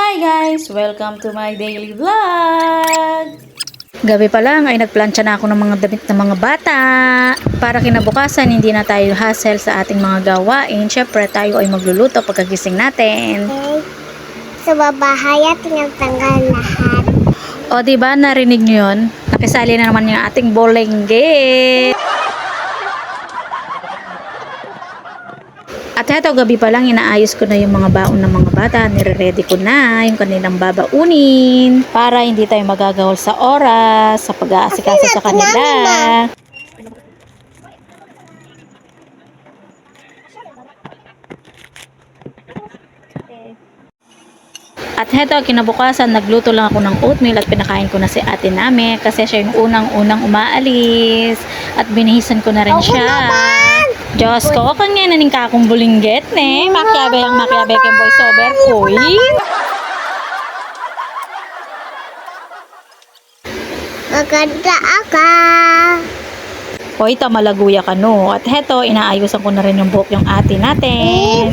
Hi guys! Welcome to my daily vlog! Gabi pa lang ay nagplansya na ako ng mga damit ng mga bata. Para kinabukasan hindi na tayo hassle sa ating mga gawain. Syempre tayo ay magluluto pagkagising natin. Sa babahay at tinatanggal lahat. O diba narinig nyo yun? Nakisali na naman yung ating bolengge. At heto, gabi pa lang, inaayos ko na yung mga baon ng mga bata. Nire-ready ko na yung kanilang babaunin para hindi tayo magagawal sa oras sa pag-aasikaso sa kanila. At heto, kinabukasan, nagluto lang ako ng oatmeal at pinakain ko na si ate namin kasi siya yung unang-unang umaalis at binihisan ko na rin siya. Diyos ko, kanya naning kakong bulingget, ne? Makyabe ang makyabe kay voiceover, uy. Maganda ka. Hoy, tamalaguya ka, no? At heto, inaayusan ko na rin yung buhok yung ate natin.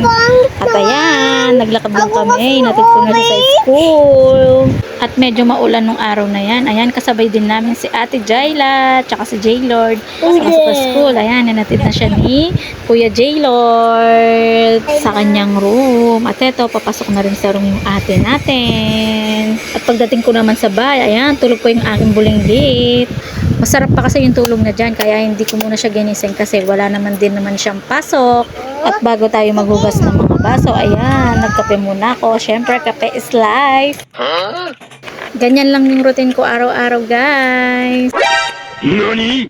At ayan, naglakad lang kami. Natid ko na rin sa school. At medyo maulan nung araw na yan. Ayan, kasabay din namin si ate Jayla, tsaka si Jaylord. Sa school, ayan, natid na siya ni Kuya Jaylord sa kanyang room. At heto, papasok na rin sa room yung ate natin. At pagdating ko naman sa bahay, ayan, tulog ko yung aking bulinggit. Masarap pa kasi yung tulog na dyan, kaya hindi ko muna siya ginising kasi wala naman din naman siyang pasok. At bago tayo maghugas ng mga baso, ayan, nagkape muna ako. Syempre, kape is life. Ganyan lang yung routine ko araw-araw, guys. NANI?!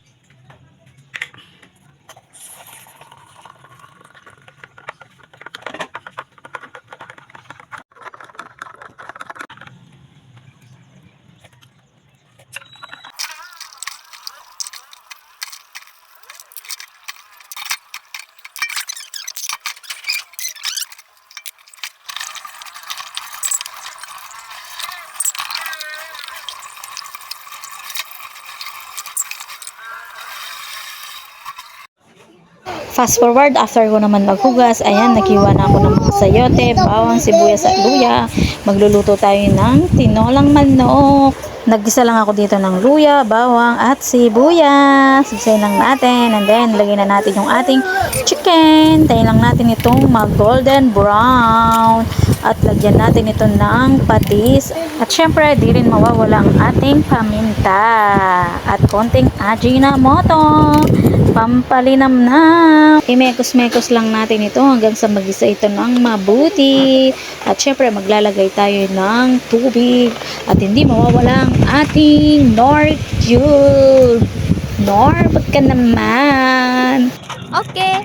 Fast forward, after ko naman maghugas, ayan, naghiwa na ako ng mga sayote, bawang, sibuyas at luya. Magluluto tayo ng tinolang manok. Naggisa lang ako dito ng luya, bawang at sibuyas. Sisayin lang natin, and then lagyan na natin yung ating chicken. Tayin lang natin itong mag-golden brown. At lagyan natin ito ng patis. At syempre, di rin mawawala ang ating paminta. At konting Ajinomoto. Pampalinamnam. Imekos-mekos lang natin ito hanggang sa magisa ito ng mabuti. At syempre, maglalagay tayo ng tubig. At hindi mawawala ang ating Nor cube. Nor, ba't ka naman? Okay.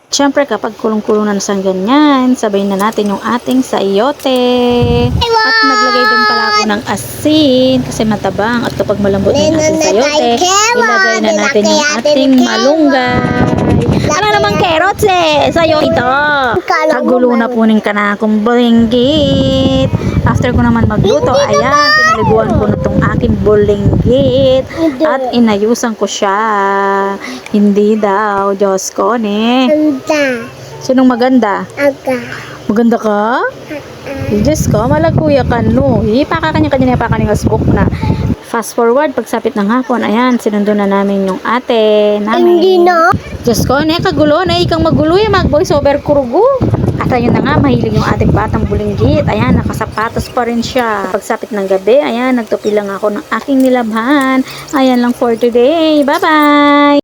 Siyempre, kapag kulong-kulong na sa ganyan, sabay na natin yung ating sayote. At naglagay din pala ako ng asin kasi matabang. At kapag malambot na yung ating sayote, ilagay na natin yung ating malunggay. Ano namang carrots eh? Sayo ito. Kagulo na punin ka na akong bulinggit. After ko naman magluto, ayan, pinaliguan ko na itong aking bulinggit. At inayusan ko siya. Hindi daw, Diyos ko, ne? Maganda. Sinong maganda? Aga. Maganda ka? Diyos ko, malaguya ka, no? Ipakakanya-kanya na pakaning asbok na. Fast forward, pagsapit ng hapon, ayan, sinundo na namin yung ate namin. Hindi na. Diyos ko, ne, kagulo, na ikang magulo yung mag-voice over kurugo. At ayun na nga, mahilig yung ating batang bulinggit. Ayan, nakasapatos pa rin siya. Pagsapit ng gabi, ayan, nagtupi lang ako ng aking nilabhan. Ayan lang for today. Bye-bye!